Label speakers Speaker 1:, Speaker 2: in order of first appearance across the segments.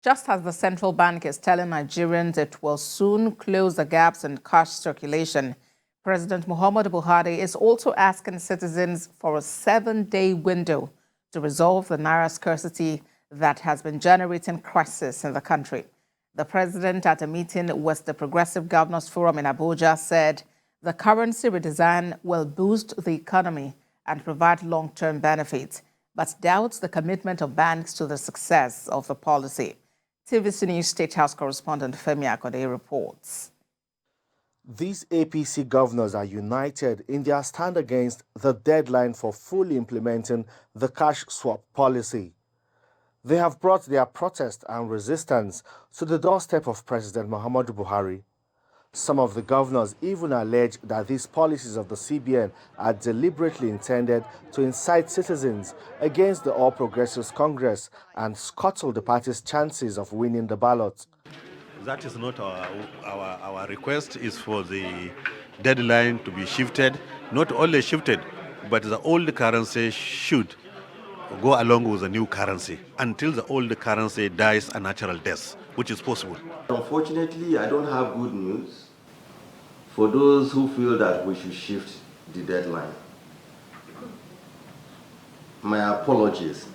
Speaker 1: Just as the central bank is telling Nigerians it will soon close the gaps in cash circulation, President Muhammadu Buhari is also asking citizens for a 7-day window to resolve the Naira scarcity that has been generating crisis in the country. The president, at a meeting with the Progressive Governors Forum in Abuja, said the currency redesign will boost the economy and provide long-term benefits, but doubts the commitment of banks to the success of the policy. TVC News State House correspondent Femi Akode reports.
Speaker 2: These APC governors are united in their stand against the deadline for fully implementing the cash swap policy. They have brought their protest and resistance to the doorstep of President Muhammadu Buhari. Some of the governors even allege that these policies of the CBN are deliberately intended to incite citizens against the All Progressives Congress and scuttle the party's chances of winning the ballot.
Speaker 3: That is not our request. Is for the deadline to be shifted, not only shifted, but the old currency should go along with the new currency until the old currency dies a natural death, which is possible.
Speaker 4: Unfortunately, I don't have good news for those who feel that we should shift the deadline. My apologies.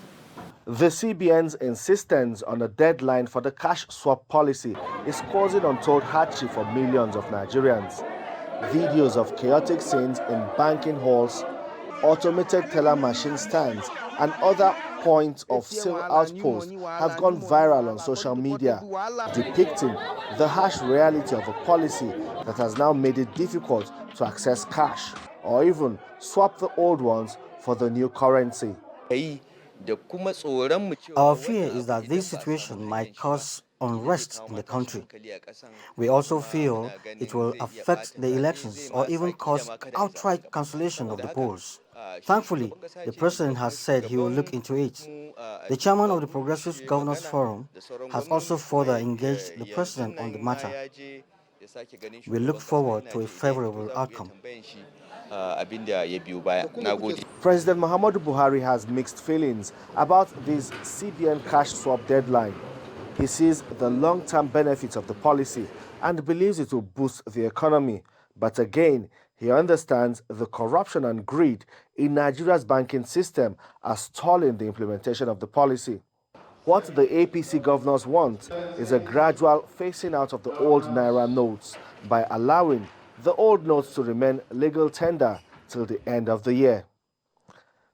Speaker 2: The CBN's insistence on a deadline for the cash swap policy is causing untold hardship for millions of Nigerians. Videos of chaotic scenes in banking halls, automated teller machine stands, and other points of sale outposts have gone viral on social media, depicting the harsh reality of a policy that has now made it difficult to access cash or even swap the old ones for the new currency.
Speaker 5: Our fear is that this situation might cause unrest in the country. We also feel it will affect the elections or even cause outright cancellation of the polls. Thankfully, the president has said he will look into it. The chairman of the Progressive Governors Forum has also further engaged the president on the matter. We look forward to a favorable outcome.
Speaker 2: President Muhammadu Buhari has mixed feelings about this CBN cash swap deadline. He sees the long-term benefits of the policy and believes it will boost the economy. But again, he understands the corruption and greed in Nigeria's banking system are stalling the implementation of the policy. What the APC governors want is a gradual phasing out of the old Naira notes by allowing the old notes to remain legal tender till the end of the year.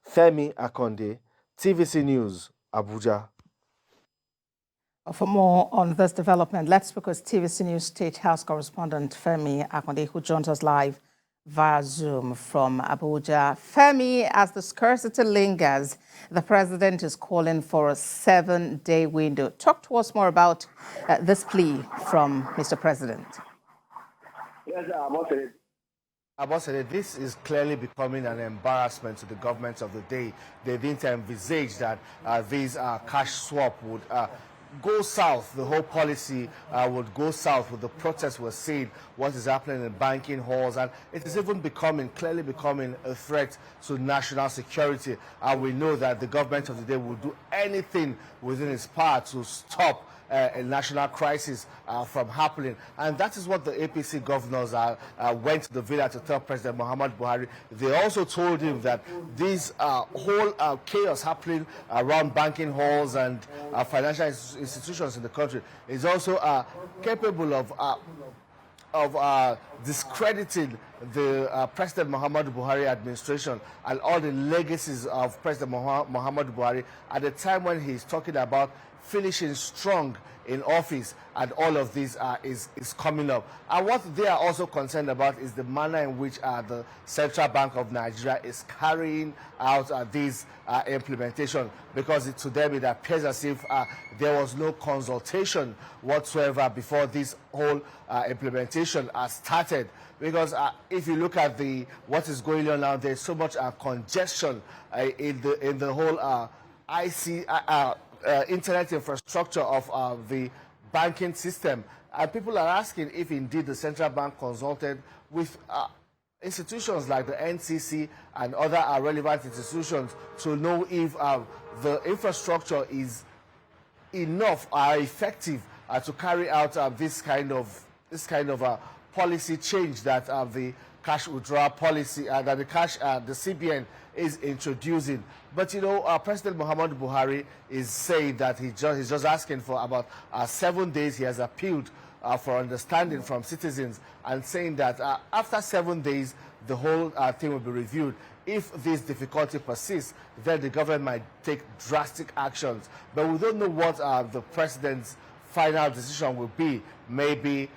Speaker 2: Femi Akode, TVC News, Abuja.
Speaker 1: For more on this development, let's speak with TVC News State House correspondent Femi Akode, who joins us live via Zoom from Abuja. Femi, as the scarcity lingers, the president is calling for a 7-day window. Talk to us more about this plea from Mr. President.
Speaker 6: Yes,
Speaker 2: Abosede, this is clearly becoming an embarrassment to the government of the day. They didn't envisage that this cash swap would go south. The whole policy would go south with the protests we're seeing, what is happening in banking halls, and it is even clearly becoming a threat to national security. And we know that the government of the day will do anything within its power to stop a national crisis from happening. And that is what the APC governors went to the villa to tell President Muhammadu Buhari. They also told him that this whole chaos happening around banking halls and financial institutions in the country is also capable of discrediting the President Muhammadu Buhari administration and all the legacies of President Muhammadu Buhari at the time when he's talking about finishing strong in office, and all of this is coming up. And what they are also concerned about is the manner in which the Central Bank of Nigeria is carrying out this implementation, because to them it appears as if there was no consultation whatsoever before this whole implementation started. Because if you look at what is going on now, there's so much congestion in the whole internet infrastructure of the banking system. And people are asking if indeed the central bank consulted with institutions like the NCC and other relevant institutions to know if the infrastructure is enough, are effective to carry out this kind of policy change that the cash withdrawal policy that the CBN is introducing. But you know, President Muhammadu Buhari is saying that he's just asking for about 7 days. He has appealed for understanding from citizens and saying that after 7 days, the whole thing will be reviewed. If this difficulty persists, then the government might take drastic actions. But we don't know what the president's final decision will be. Maybe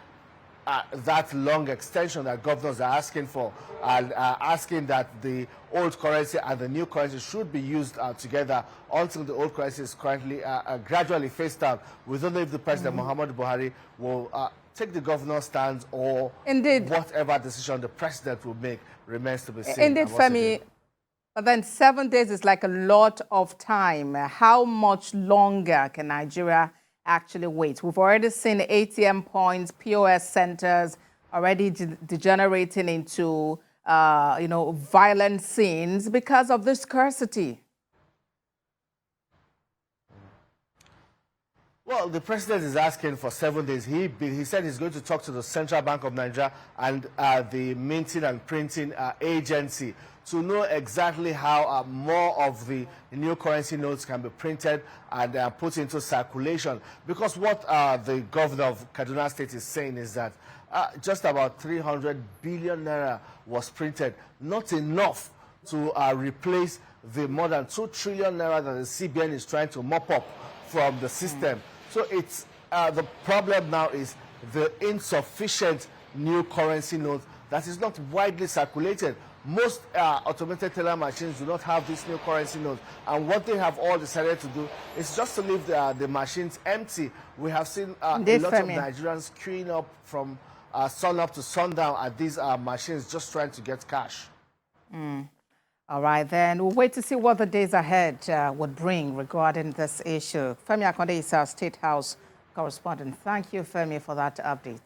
Speaker 2: that long extension that governors are asking for, and asking that the old currency and the new currency should be used together until the old currency is currently gradually phased out. We don't know if the President Muhammadu Buhari will take the governor's stance, or
Speaker 1: Indeed,
Speaker 2: whatever decision the president will make remains to be seen.
Speaker 1: Indeed, Femi, but then 7 days is like a lot of time. How much longer can Nigeria actually wait? We've already seen ATM points, POS centers already degenerating into, violent scenes because of this scarcity.
Speaker 2: Well, the president is asking for 7 days. He said he's going to talk to the Central Bank of Nigeria and the Minting and Printing Agency to know exactly how more of the new currency notes can be printed and put into circulation. Because what the governor of Kaduna State is saying is that just about 300 billion naira was printed, not enough to replace the more than 2 trillion naira that the CBN is trying to mop up from the system. So it's the problem now is the insufficient new currency note that is not widely circulated. Most automated teller machines do not have this new currency note, and what they have all decided to do is just to leave the machines empty. We have seen a lot of Nigerians queuing up from sun up to sundown at these machines, just trying to get cash.
Speaker 1: All right, then we'll wait to see what the days ahead would bring regarding this issue. Femi Akonde is our State House correspondent. Thank you, Femi, for that update.